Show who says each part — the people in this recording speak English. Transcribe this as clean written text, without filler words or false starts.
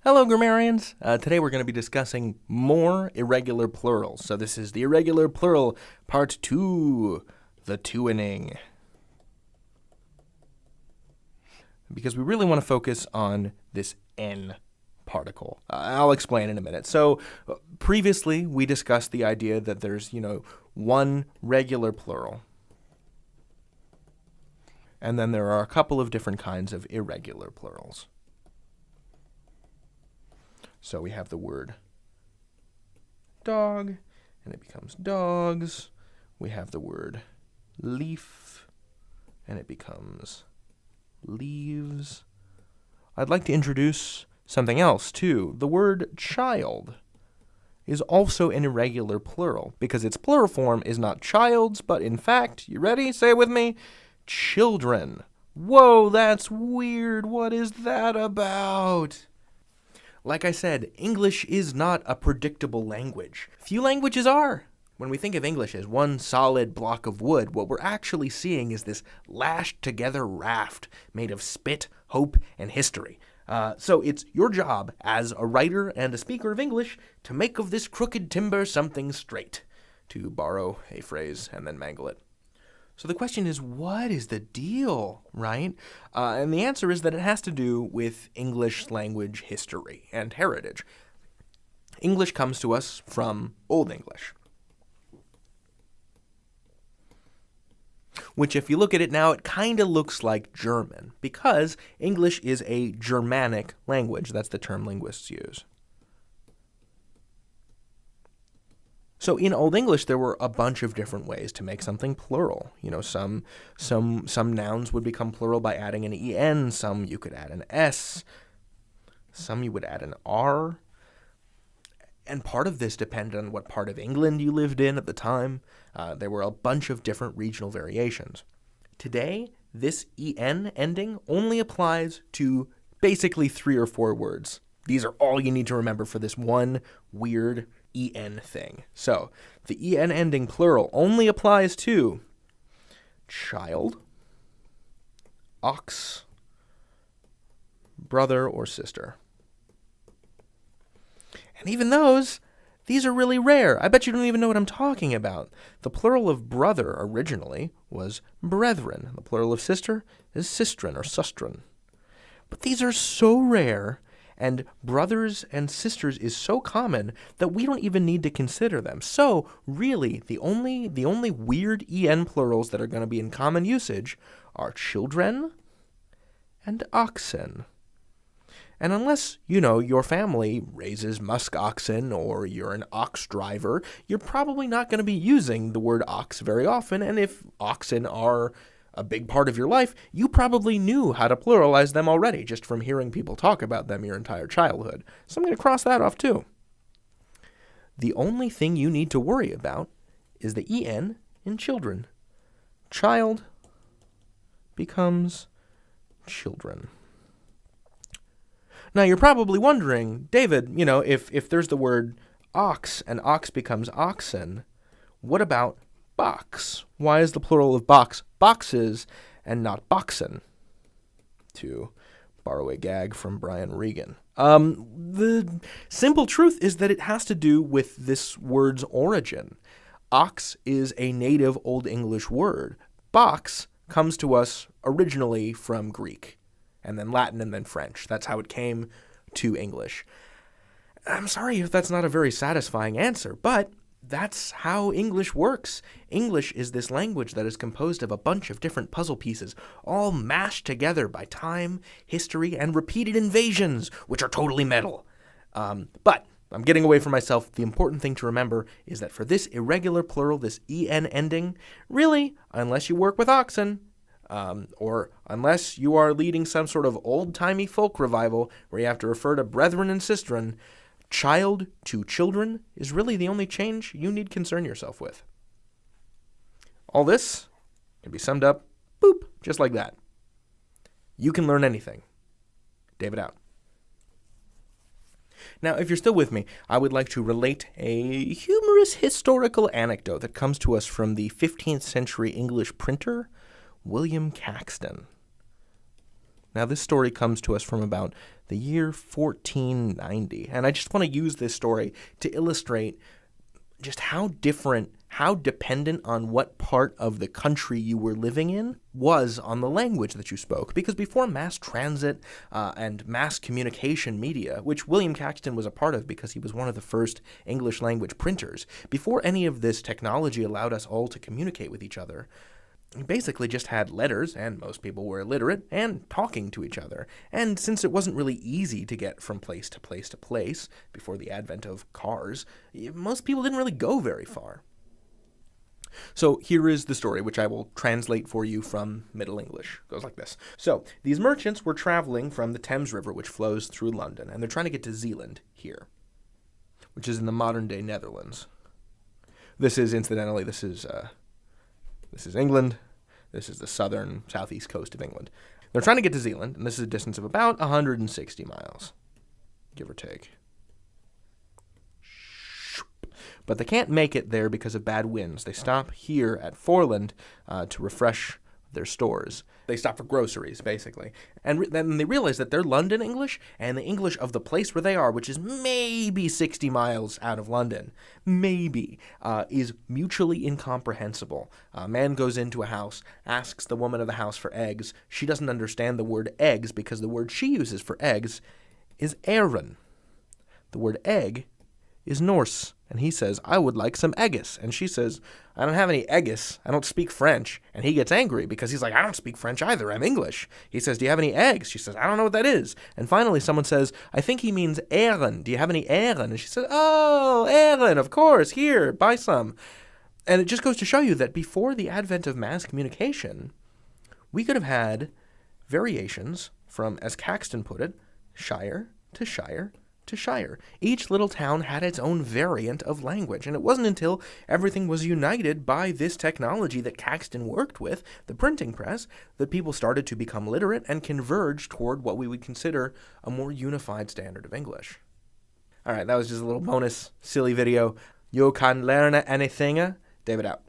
Speaker 1: Hello, grammarians. Today we're going to be discussing more irregular plurals. So this is the irregular plural part 2, the two-inning. Because we really want to focus on this N particle. I'll explain in a minute. So previously we discussed the idea that there's, one regular plural. And then there are a couple of different kinds of irregular plurals. So we have the word dog, and it becomes dogs. We have the word leaf, and it becomes leaves. I'd like to introduce something else, too. The word child is also an irregular plural, because its plural form is not childs, but in fact, you ready? Say it with me. Children. Whoa, that's weird. What is that about? Like I said, English is not a predictable language. Few languages are. When we think of English as one solid block of wood, what we're actually seeing is this lashed together raft made of spit, hope, and history. So it's your job as a writer and a speaker of English to make of this crooked timber something straight, to borrow a phrase and then mangle it. So the question is, what is the deal, right? And the answer is that it has to do with English language history and heritage. English comes to us from Old English, which if you look at it now, it kind of looks like German, because English is a Germanic language. That's the term linguists use. So in Old English, there were a bunch of different ways to make something plural. Some nouns would become plural by adding an en, some you could add an s, some you would add an r. And part of this depended on what part of England you lived in at the time. There were a bunch of different regional variations. Today, this en ending only applies to basically 3 or 4 words. These are all you need to remember for this one weird en thing. So, the en ending plural only applies to child, ox, brother or sister. And even these are really rare. I bet you don't even know what I'm talking about. The plural of brother originally was brethren. The plural of sister is sistren or sustren. But these are so rare, and brothers and sisters is so common that we don't even need to consider them. So, really, the only weird en plurals that are going to be in common usage are children and oxen. And unless, your family raises musk oxen or you're an ox driver, you're probably not going to be using the word ox very often. And if oxen are a big part of your life, you probably knew how to pluralize them already just from hearing people talk about them your entire childhood. So I'm going to cross that off too. The only thing you need to worry about is the en in children. Child becomes children. Now you're probably wondering, David, if there's the word ox and ox becomes oxen, what about box? Why is the plural of box boxes and not boxen? To borrow a gag from Brian Regan. The simple truth is that it has to do with this word's origin. Ox is a native Old English word. Box comes to us originally from Greek, and then Latin, and then French. That's how it came to English. I'm sorry if that's not a very satisfying answer, but that's how English works. English is this language that is composed of a bunch of different puzzle pieces, all mashed together by time, history, and repeated invasions, which are totally metal. But I'm getting away from myself. The important thing to remember is that for this irregular plural, this en ending, really, unless you work with oxen, or unless you are leading some sort of old-timey folk revival where you have to refer to brethren and sistren, child to children is really the only change you need concern yourself with. All this can be summed up, boop, just like that. You can learn anything. David out. Now, if you're still with me, I would like to relate a humorous historical anecdote that comes to us from the 15th century English printer, William Caxton. Now, this story comes to us from about the year 1490, and I just want to use this story to illustrate just how different, how dependent on what part of the country you were living in was on the language that you spoke. Because before mass transit and mass communication media, which William Caxton was a part of because he was one of the first English language printers, before any of this technology allowed us all to communicate with each other, we basically just had letters, and most people were illiterate, and talking to each other. And since it wasn't really easy to get from place to place to place before the advent of cars, most people didn't really go very far. So here is the story, which I will translate for you from Middle English. It goes like this. So these merchants were traveling from the Thames River, which flows through London, and they're trying to get to Zeeland here, which is in the modern-day Netherlands. This is, incidentally, this is England. This is the southeast coast of England. They're trying to get to Zeeland, and this is a distance of about 160 miles, give or take. But they can't make it there because of bad winds. They stop here at Foreland to refresh their stores. They stop for groceries, basically. And then they realize that their London English and the English of the place where they are, which is maybe 60 miles out of London, is mutually incomprehensible. A man goes into a house, asks the woman of the house for eggs. She doesn't understand the word eggs because the word she uses for eggs is æren. The word egg is Norse. And he says, I would like some eggis. And she says, I don't have any eggis. I don't speak French. And he gets angry because he's like, I don't speak French either. I'm English. He says, do you have any eggs? She says, I don't know what that is. And finally someone says, I think he means æren. Do you have any æren? And she says, oh, æren, of course. Here, buy some. And it just goes to show you that before the advent of mass communication, we could have had variations from, as Caxton put it, shire to shire to shire. Each little town had its own variant of language, and it wasn't until everything was united by this technology that Caxton worked with, the printing press, that people started to become literate and converge toward what we would consider a more unified standard of English. All right, that was just a little bonus, silly video. You kan lerne anything. David out.